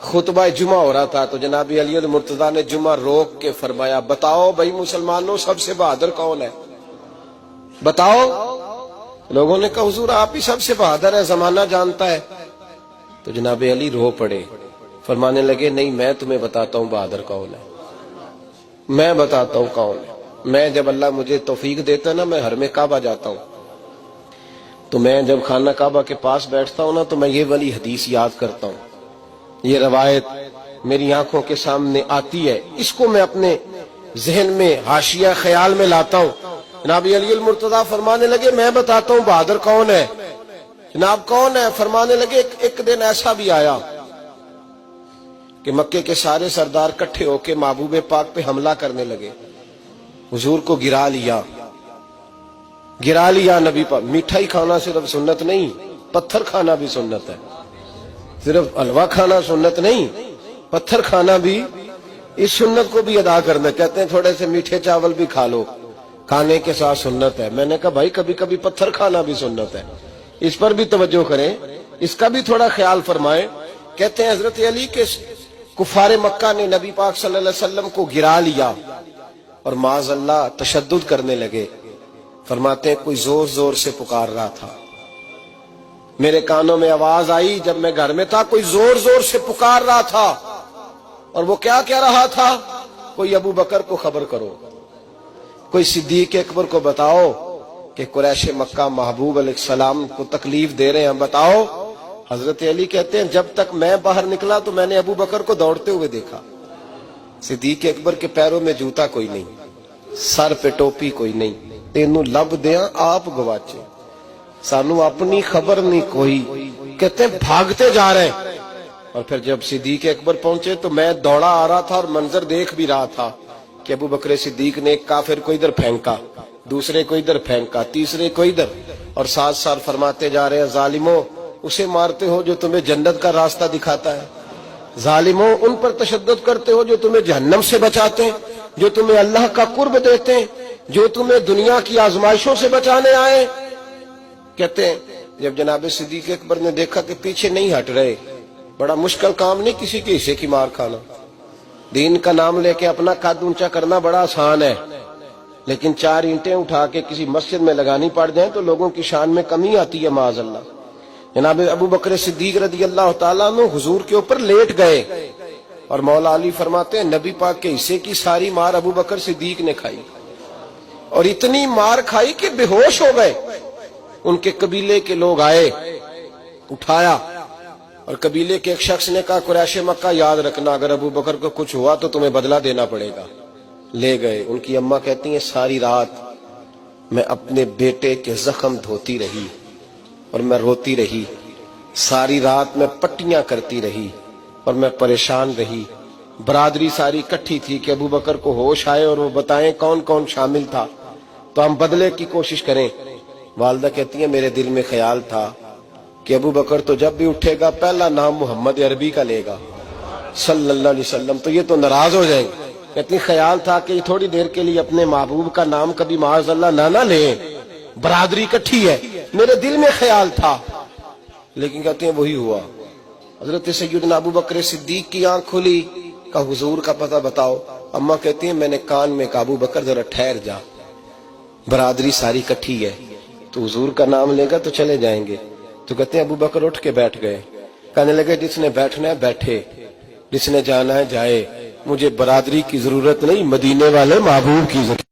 خطبہ جمعہ ہو رہا تھا تو جناب علی المرتضیٰ نے جمعہ روک کے فرمایا بتاؤ بھائی مسلمانوں سب سے بہادر کون ہے؟ بتاؤ۔ لوگوں نے کہا حضور آپ ہی سب سے بہادر ہے، زمانہ جانتا ہے۔ تو جناب علی رو پڑے، فرمانے لگے نہیں میں تمہیں بتاتا ہوں بہادر کون ہے، میں بتاتا ہوں کون ہے۔ میں جب اللہ مجھے توفیق دیتا ہے نا، میں حرم کعبہ جاتا ہوں تو میں جب خانہ کعبہ کے پاس بیٹھتا ہوں نا تو میں یہ والی حدیث یاد کرتا ہوں، یہ روایت میری آنکھوں کے سامنے آتی ہے، اس کو میں اپنے ذہن میں حاشیہ خیال میں لاتا ہوں۔ جناب علی المرتضیٰ فرمانے لگے میں بتاتا ہوں بہادر کون ہے۔ جناب کون ہے؟ فرمانے لگے ایک دن ایسا بھی آیا کہ مکے کے سارے سردار کٹھے ہو کے محبوب پاک پہ حملہ کرنے لگے، حضور کو گرا لیا نبی پاک۔ میٹھائی کھانا صرف سنت نہیں، پتھر کھانا بھی سنت ہے، صرف حلوہ کھانا سنت نہیں، پتھر کھانا بھی اس سنت کو بھی ادا کرنا۔ کہتے ہیں تھوڑے سے میٹھے چاول بھی کھا لو، کھانے کے ساتھ سنت ہے۔ میں نے کہا بھائی کبھی کبھی پتھر کھانا بھی سنت ہے، اس پر بھی توجہ کریں، اس کا بھی تھوڑا خیال فرمائیں۔ کہتے ہیں حضرت علی کے کفار مکہ نے نبی پاک صلی اللہ علیہ وسلم کو گرا لیا اور معاذ اللہ تشدد کرنے لگے۔ فرماتے ہیں کوئی زور زور سے پکار رہا تھا، میرے کانوں میں آواز آئی جب میں گھر میں تھا، کوئی زور زور سے پکار رہا تھا، اور وہ کیا کہہ رہا تھا؟ کوئی ابو بکر کو خبر کرو، کوئی صدیق اکبر کو بتاؤ کہ قریش مکہ محبوب علیہ السلام کو تکلیف دے رہے ہیں، بتاؤ۔ حضرت علی کہتے ہیں جب تک میں باہر نکلا تو میں نے ابو بکر کو دوڑتے ہوئے دیکھا، صدیق اکبر کے پیروں میں جوتا کوئی نہیں، سر پہ ٹوپی کوئی نہیں، تینوں لب دیاں آپ گواچے، سانو اپنی خبر نہیں کوئی۔ کہتے ہیں بھاگتے جا رہے ہیں، اور پھر جب صدیق اکبر پہنچے تو میں دوڑا آ رہا تھا اور منظر دیکھ بھی رہا تھا کہ ابو بکر صدیق نے ایک کافر کو ادھر پھینکا، دوسرے کو ادھر پھینکا، تیسرے کو ادھر، اور ساتھ ساتھ فرماتے جا رہے ہیں ظالموں اسے مارتے ہو جو تمہیں جنت کا راستہ دکھاتا ہے، ظالموں ان پر تشدد کرتے ہو جو تمہیں جہنم سے بچاتے ہیں، جو تمہیں اللہ کا قرب دیتے ہیں، جو تمہیں دنیا کی آزمائشوں سے بچانے آئے۔ کہتے ہیں جب جناب صدیق اکبر نے دیکھا کہ پیچھے نہیں ہٹ رہے، بڑا مشکل کام نہیں کسی کے حصے کی مار کھانا، دین کا نام لے کے اپنا قد اونچا کرنا بڑا آسان ہے، لیکن 4 اینٹیں اٹھا کے کسی مسجد میں لگانی پڑ جائیں تو لوگوں کی شان میں کمی آتی ہے معاذ اللہ۔ جناب ابو بکر صدیق رضی اللہ تعالیٰ عنہ حضور کے اوپر لیٹ گئے، اور مولا علی فرماتے ہیں نبی پاک کے حصے کی ساری مار ابو بکر صدیق نے کھائی، اور اتنی مار کھائی کہ بے ہوش ہو گئے۔ ان کے قبیلے کے لوگ آئے، اٹھایا، اور قبیلے کے ایک شخص نے کہا قریش مکہ یاد رکھنا اگر ابو بکر کو کچھ ہوا تو تمہیں بدلہ دینا پڑے گا۔ لے گئے۔ ان کی اماں کہتی ہیں ساری رات میں اپنے بیٹے کے زخم دھوتی رہی اور میں روتی رہی، ساری رات میں پٹیاں کرتی رہی اور میں پریشان رہی۔ برادری ساری کٹھی تھی کہ ابو بکر کو ہوش آئے اور وہ بتائیں کون کون شامل تھا تو ہم بدلے کی کوشش کریں۔ والدہ کہتی ہیں میرے دل میں خیال تھا کہ ابو بکر تو جب بھی اٹھے گا پہلا نام محمد عربی کا لے گا صلی اللہ علیہ وسلم، تو یہ تو ناراض ہو جائیں گے۔ کہتی خیال تھا کہ تھوڑی دیر کے لیے اپنے محبوب کا نام کبھی معاذ اللہ نہ لیں، برادری کٹھی ہے، میرے دل میں خیال تھا، لیکن کہتے ہیں وہی ہوا۔ حضرت سیدنا ابو بکر صدیق کی آنکھ کھلی، کہا حضور کا پتہ بتاؤ۔ اماں کہتی ہیں میں نے کان میں کہا ابو بکر ذرا ٹھہر جا، برادری ساری کٹھی ہے، تو حضور کا نام لے گا تو چلے جائیں گے۔ تو کہتے ہیں ابو بکر اٹھ کے بیٹھ گئے، کہنے لگے جس نے بیٹھنا ہے بیٹھے، جس نے جانا ہے جائے، مجھے برادری کی ضرورت نہیں، مدینے والے محبوب کی ضرورت۔